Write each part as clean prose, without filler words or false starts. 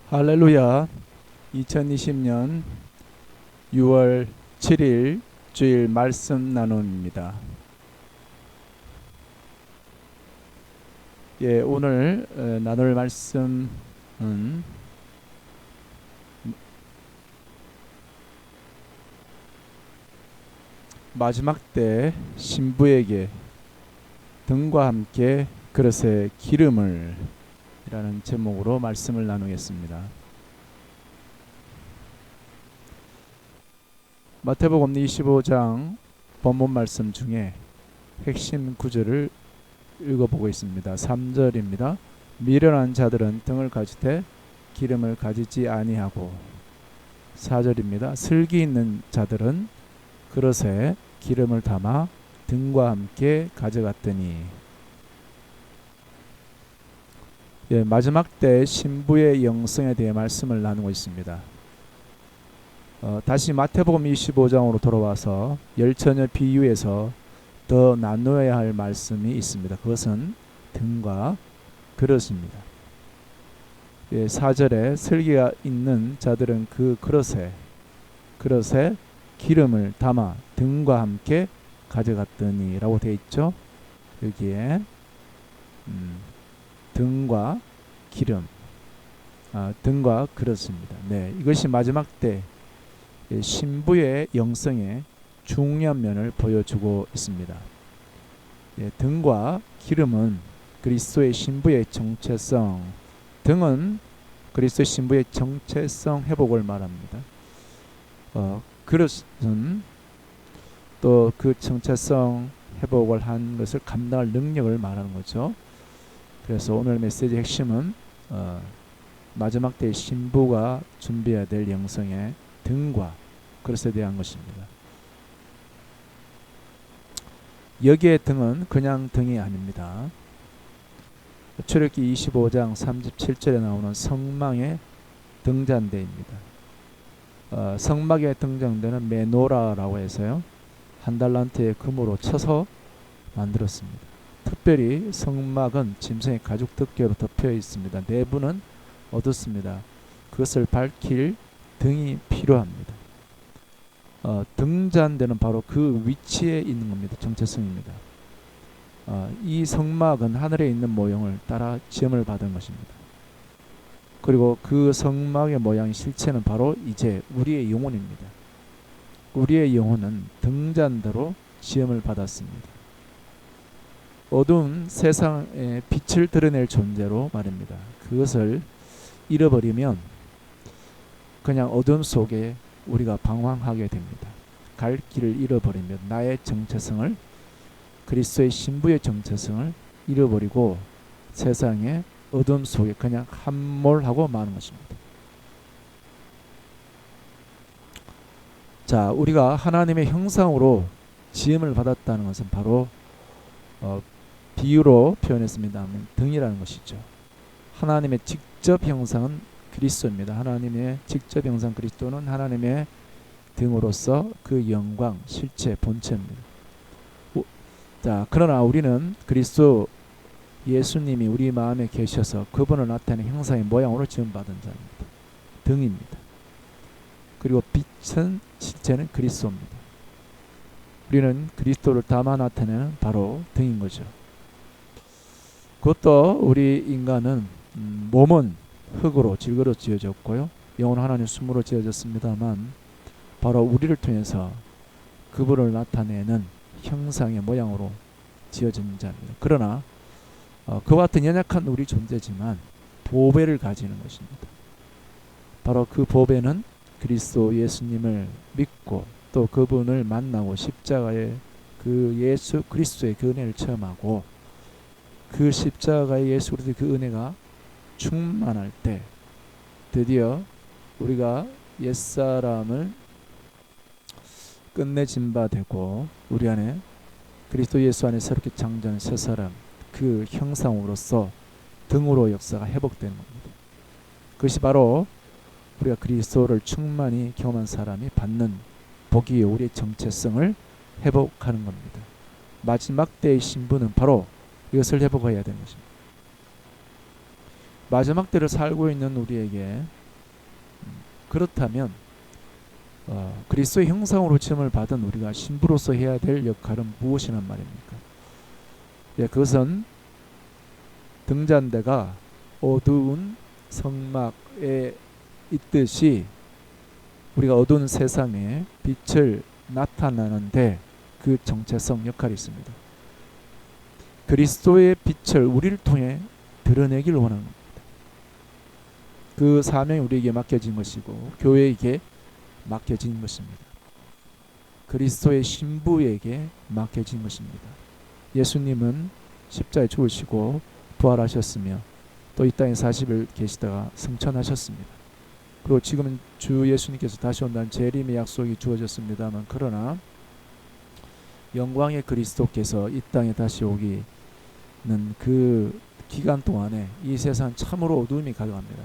할렐루야. 2020년 6월 7일 주일 말씀 나눔입니다. 오늘 나눌 말씀은 마지막 때 신부에게 등과 함께 그릇에 기름을 이라는 제목으로 말씀을 나누겠습니다. 마태복음 25장 본문 말씀 중에 핵심 구절을 읽어보고 있습니다. 3절입니다. 미련한 자들은 등을 가지되 기름을 가지지 아니하고, 4절입니다. 슬기 있는 자들은 그릇에 기름을 담아 등과 함께 가져갔더니. 마지막 때 신부의 영성에 대해 말씀을 나누고 있습니다. 다시 마태복음 25장으로 돌아와서 열처녀 비유에서 더 나누어야 할 말씀이 있습니다. 그것은 등과 그릇입니다. 4절에 슬기가 있는 자들은 그 그릇에 기름을 담아 등과 함께 가져갔더니 라고 되어 있죠. 여기에 등과 기름, 등과 그릇입니다. 이것이 마지막 때 신부의 영성의 중요한 면을 보여주고 있습니다. 등과 기름은 그리스도의 신부의 정체성, 등은 그리스도의 신부의 정체성 회복을 말합니다. 그릇은 또 그 정체성 회복을 한 것을 감당할 능력을 말하는 거죠. 그래서 오늘 메시지 핵심은 마지막 때 신부가 준비해야 될 영성의 등과 그릇에 대한 것입니다. 여기에 등은 그냥 등이 아닙니다. 출애굽기 25장 37절에 나오는 성막의 등잔대입니다. 성막에 등장되는 메노라라고 해서요, 한 달란트의 금으로 쳐서 만들었습니다. 특별히 성막은 짐승의 가죽 덮개로 덮여 있습니다. 내부는 어둡습니다. 그것을 밝힐 등이 필요합니다. 등잔대는 바로 그 위치에 있는 겁니다. 정체성입니다. 이 성막은 하늘에 있는 모형을 따라 지음을 받은 것입니다. 그리고 그 성막의 모양의 실체는 바로 이제 우리의 영혼입니다. 우리의 영혼은 등잔대로 지음을 받았습니다. 어두운 세상에 빛을 드러낼 존재로 말입니다. 그것을 잃어버리면 그냥 어둠 속에 우리가 방황하게 됩니다. 갈 길을 잃어버리면 나의 정체성을, 그리스도의 신부의 정체성을 잃어버리고 세상의 어둠 속에 그냥 함몰하고 마는 것입니다. 자, 우리가 하나님의 형상으로 지음을 받았다는 것은 바로 비유로 표현했습니다. 등이라는 것이죠. 하나님의 직접 형상은 그리스도입니다. 하나님의 직접 형상 그리스도는 하나님의 등으로서 그 영광, 실체, 본체입니다. 자, 그러나 우리는 그리스도 예수님이 우리 마음에 계셔서 그분을 나타내는 형상의 모양으로 지음받은 자입니다. 등입니다. 그리고 빛은, 실체는 그리스도입니다. 우리는 그리스도를 담아 나타내는 바로 등인 거죠. 그것도 우리 인간은 몸은 흙으로 질그러 지어졌고요, 영혼 하나님 숨으로 지어졌습니다만 바로 우리를 통해서 그분을 나타내는 형상의 모양으로 지어진 자입니다. 그러나 그와 같은 연약한 우리 존재지만 보배를 가지는 것입니다. 바로 그 보배는 그리스도 예수님을 믿고 또 그분을 만나고 십자가의 그 예수 그리스도의 그 은혜를 체험하고 그 십자가의 예수 그리스도의 그 은혜가 충만할 때 드디어 우리가 옛사람을 끝내진 바 되고 우리 안에 그리스도 예수 안에 새롭게 창조한 새사람, 그 형상으로서 등으로 역사가 회복되는 겁니다. 그것이 바로 우리가 그리스도를 충만히 경험한 사람이 받는 복이요, 우리의 정체성을 회복하는 겁니다. 마지막 때의 신부는 바로 이것을 회복해야 되는 것입니다. 마지막 때를 살고 있는 우리에게 그렇다면 그리스도의 형상으로 지음을 받은 우리가 신부로서 해야 될 역할은 무엇이란 말입니까? 예, 그것은 등잔대가 어두운 성막에 있듯이 우리가 어두운 세상에 빛을 나타나는데 그 정체성 역할이 있습니다. 그리스도의 빛을 우리를 통해 드러내기를 원하는 겁니다. 그 사명이 우리에게 맡겨진 것이고 교회에게 맡겨진 것입니다. 그리스도의 신부에게 맡겨진 것입니다. 예수님은 십자가에 죽으시고 부활하셨으며 또 이 땅에 40일 계시다가 승천하셨습니다. 그리고 지금은 주 예수님께서 다시 온다는 재림의 약속이 주어졌습니다만, 그러나 영광의 그리스도께서 이 땅에 다시 오기는 그 기간 동안에 이 세상 참으로 어두움이 가득합니다.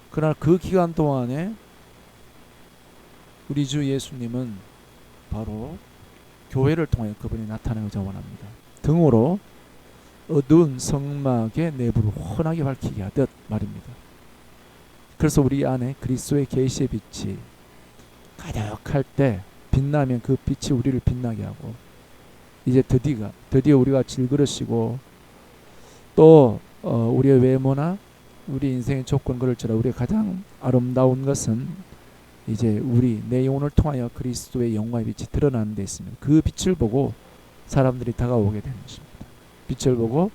그러나 그 기간 동안에 우리 주 예수님은 바로 교회를 통해 그분이 나타나고자 원합니다. 등으로 어두운 성막의 내부를 환하게 밝히게 하듯 말입니다. 그래서 우리 안에 그리스도의 계시의 빛이 가득할 때 빛나면 그 빛이 우리를 빛나게 하고, 이제 드디어 우리가 질그릇이고 또 우리의 외모나 우리 인생의 조건 그럴지라 우리의 가장 아름다운 것은 이제 내 영혼을 통하여 그리스도의 영광의 빛이 드러나는 데 있습니다. 그 빛을 보고 사람들이 다가오게 되는 것입니다. 빛을 보고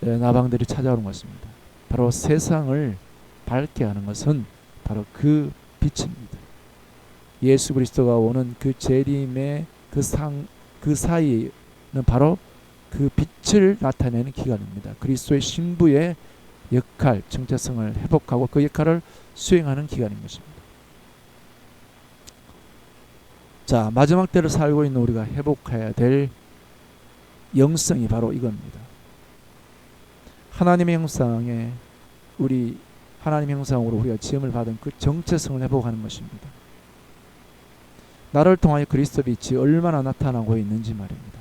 나방들이 찾아오는 것입니다. 바로 세상을 밝게 하는 것은 바로 그 빛입니다. 예수 그리스도가 오는 그 재림의 그 사이는 바로 그 빛을 나타내는 기간입니다. 그리스도의 신부의 역할, 정체성을 회복하고 그 역할을 수행하는 기간인 것입니다. 자, 마지막 때를 살고 있는 우리가 회복해야 될 영성이 바로 이겁니다. 하나님의 형상에 하나님의 형상으로 우리가 지음을 받은 그 정체성을 회복하는 것입니다. 나를 통하여 그리스도 빛이 얼마나 나타나고 있는지 말입니다.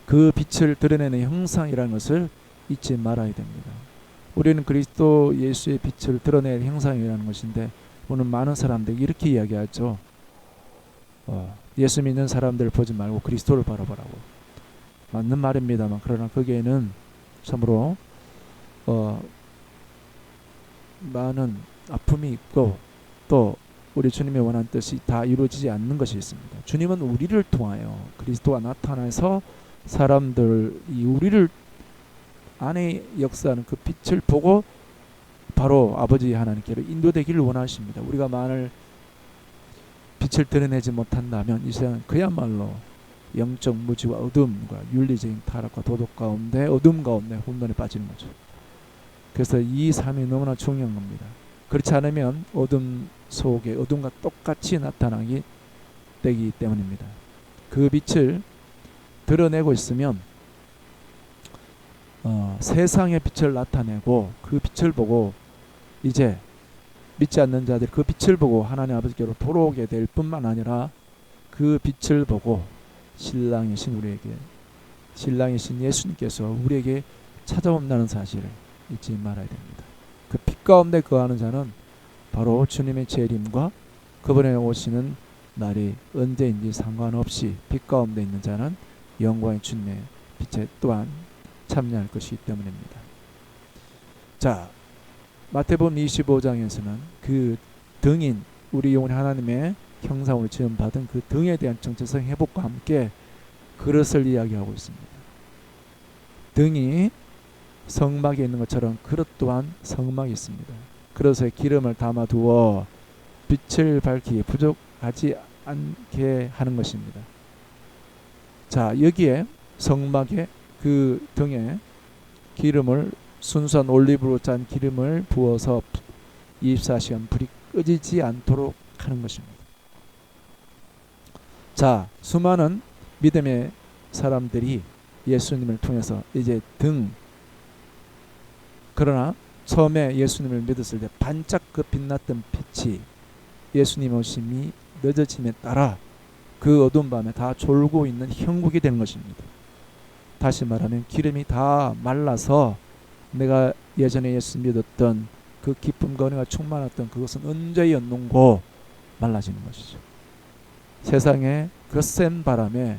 그 빛을 드러내는 형상이라는 것을 잊지 말아야 됩니다. 우리는 그리스도 예수의 빛을 드러낼 형상이라는 것인데, 오늘 많은 사람들이 이렇게 이야기하죠. 예수 믿는 사람들을 보지 말고 그리스도를 바라보라고. 맞는 말입니다만, 그러나 거기에는 참으로 많은 아픔이 있고 또 우리 주님의 원하는 뜻이 다 이루어지지 않는 것이 있습니다. 주님은 우리를 통하여 그리스도가 나타나서 사람들이 우리를 안에 역사하는 그 빛을 보고 바로 아버지 하나님께로 인도되기를 원하십니다. 우리가 만일 빛을 드러내지 못한다면 이 세상은 그야말로 영적 무지와 어둠과 윤리적인 타락과 도덕 가운데 어둠 가운데 혼돈에 빠지는 거죠. 그래서 이 삶이 너무나 중요한 겁니다. 그렇지 않으면 어둠 속에 어둠과 똑같이 나타나기 되기 때문입니다. 그 빛을 드러내고 있으면 세상의 빛을 나타내고 그 빛을 보고 이제 믿지 않는 자들이 그 빛을 보고 하나님 아버지께로 돌아오게 될 뿐만 아니라 그 빛을 보고 신랑이신 예수님께서 우리에게 찾아온다는 사실을 잊지 말아야 됩니다. 그 빛 가운데 거하는 자는 바로 주님의 재림과 그분의 오시는 날이 언제인지 상관없이 빛 가운데 있는 자는 영광의 주님의 빛에 또한 참여할 것이기 때문입니다. 자, 마태복음 25장에서는 그 등인 우리 영혼이 하나님의 형상으로 지음받은 그 등에 대한 정체성 회복과 함께 그릇을 이야기하고 있습니다. 등이 성막에 있는 것처럼 그릇 또한 성막이 있습니다. 그릇에 기름을 담아두어 빛을 밝히기에 부족하지 않게 하는 것입니다. 자, 여기에 성막에 그 등에 기름을 순수한 올리브로 짠 기름을 부어서 24시간 불이 꺼지지 않도록 하는 것입니다. 자, 수많은 믿음의 사람들이 예수님을 통해서 이제 그러나 처음에 예수님을 믿었을 때 반짝 그 빛났던 빛이 예수님 오심이 늦어짐에 따라 그 어두운 밤에 다 졸고 있는 형국이 되는 것입니다. 다시 말하면 기름이 다 말라서 내가 예전에 예수 믿었던 그 기쁨과 은혜가 충만했던 그것은 언제였는고 말라지는 것이죠. 세상에 그 센 바람에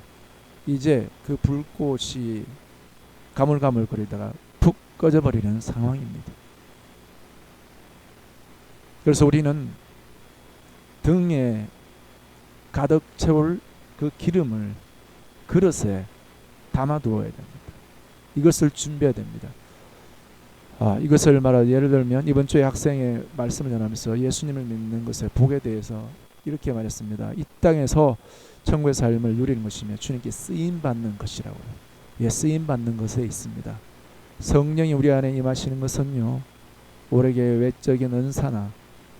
이제 그 불꽃이 가물가물거리다가 푹 꺼져버리는 상황입니다. 그래서 우리는 등에 가득 채울 그 기름을 그릇에 담아두어야 됩니다. 이것을 준비해야 됩니다. 이것을 말하 예를 들면 이번 주에 학생의 말씀을 전하면서 예수님을 믿는 것의 복에 대해서 이렇게 말했습니다. 이 땅에서 천국의 삶을 누리는 것이며 주님께 쓰임받는 것이라고요. 예, 쓰임받는 것에 있습니다. 성령이 우리 안에 임하시는 것은요, 우리에게 외적인 은사나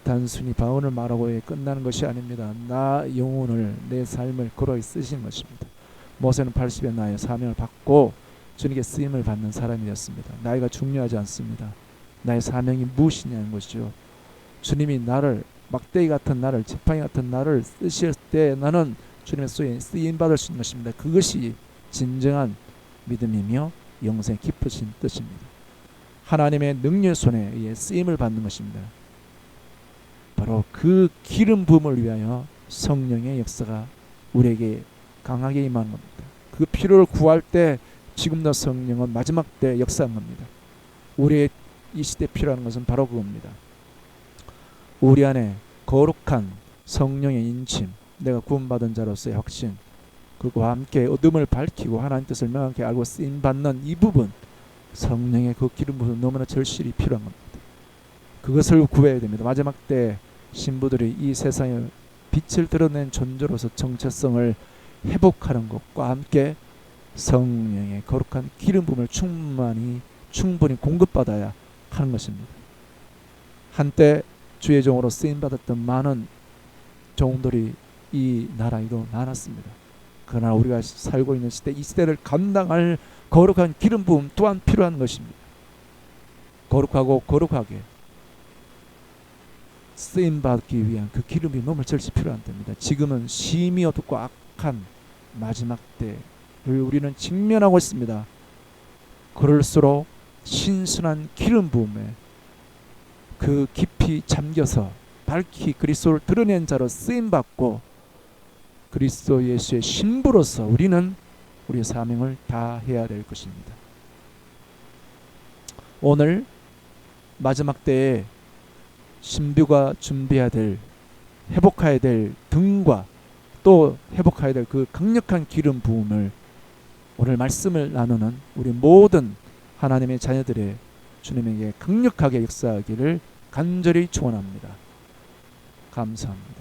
단순히 바운을 말하고 끝나는 것이 아닙니다. 나 영혼을, 내 삶을 그러하게 쓰시는 것입니다. 모세는 80의 나이에 사명을 받고 주님께 쓰임을 받는 사람이 되었습니다. 나이가 중요하지 않습니다. 나의 사명이 무엇이냐는 것이죠. 주님이 나를, 막대기 같은 나를, 지팡이 같은 나를 쓰실 때 나는 주님의 쓰임 받을 수 있는 것입니다. 그것이 진정한 믿음이며 영생의 깊으신 뜻입니다. 하나님의 능력 손에 의해 쓰임을 받는 것입니다. 바로 그 기름 부음을 위하여 성령의 역사가 우리에게 강하게 임하는 겁니다. 그 필요를 구할 때 지금도 성령은 마지막 때 역사한 겁니다. 우리의 이 시대에 필요한 것은 바로 그겁니다. 우리 안에 거룩한 성령의 인침, 내가 구원받은 자로서의 확신, 그와 함께 어둠을 밝히고 하나님 뜻을 명확히 알고 쓰임받는 이 부분, 성령의 그 기름 부음은 너무나 절실히 필요한 겁니다. 그것을 구해야 됩니다. 마지막 때 신부들이 이 세상에 빛을 드러낸 존재로서 정체성을 회복하는 것과 함께 성령의 거룩한 기름 부음을 충분히 공급받아야 하는 것입니다. 한때 주의 종으로 쓰임받았던 많은 종들이 이 나라에도 많았습니다. 그러나 우리가 살고 있는 시대, 이 시대를 감당할 거룩한 기름 부음 또한 필요한 것입니다. 거룩하고 거룩하게 쓰임받기 위한 그 기름이 너무 절실히 필요한 때입니다. 지금은 심히 어둡고 악한 마지막 때를 우리는 직면하고 있습니다. 그럴수록 신선한 기름 부음에 그 깊이 잠겨서 밝히 그리스도를 드러낸 자로 쓰임받고 그리스도 예수의 신부로서 우리는 우리의 사명을 다해야 될 것입니다. 오늘 마지막 때에 신부가 준비해야 될, 회복해야 될 등과 또 회복해야 될 그 강력한 기름 부음을 오늘 말씀을 나누는 우리 모든 하나님의 자녀들의 주님에게 강력하게 역사하기를 간절히 축원합니다. 감사합니다.